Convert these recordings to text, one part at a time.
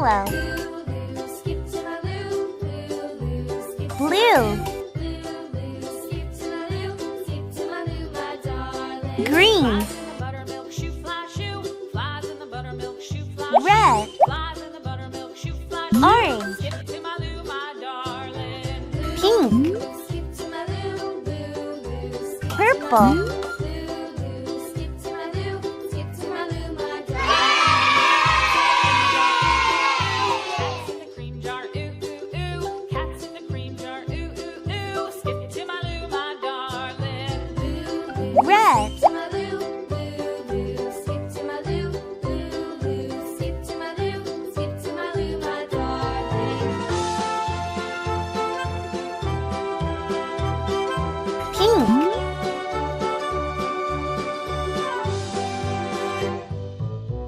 Yellow. Blue. Green. Red. Orange. Pink. Purple. Red. Pink.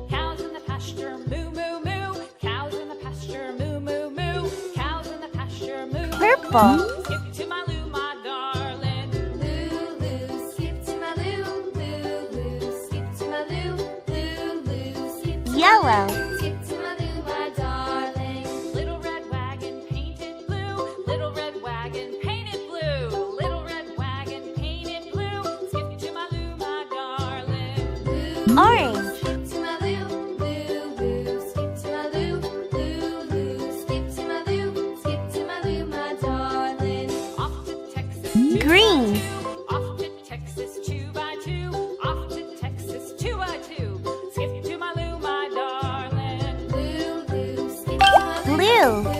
Cows in the pasture, moo moo moo. Cows in the pasture, moo moo moo. Cows in the pasture, moo moo moo. Purple. Skip to my loo, my darling. Loo loo, skip to my loo. Loo loo, skip to my loo. Loo loo, skip to my loo. Yellow. Skip to my loo, my darling. Little red wagon painted blue. Little red wagon painted blue. Little red wagon painted blue. Skip to my loo, my darling. Loo, Orange. skip to my loo. Loo loo, skip to my loo. Loo loo, skip to my loo. Skip to my loo, my darling. Off to Texas. Green. Off to Texas 2x2. Off to Texas 2x2. Skip to my loo, my darling. Loo loo, skip to my loo. Blue.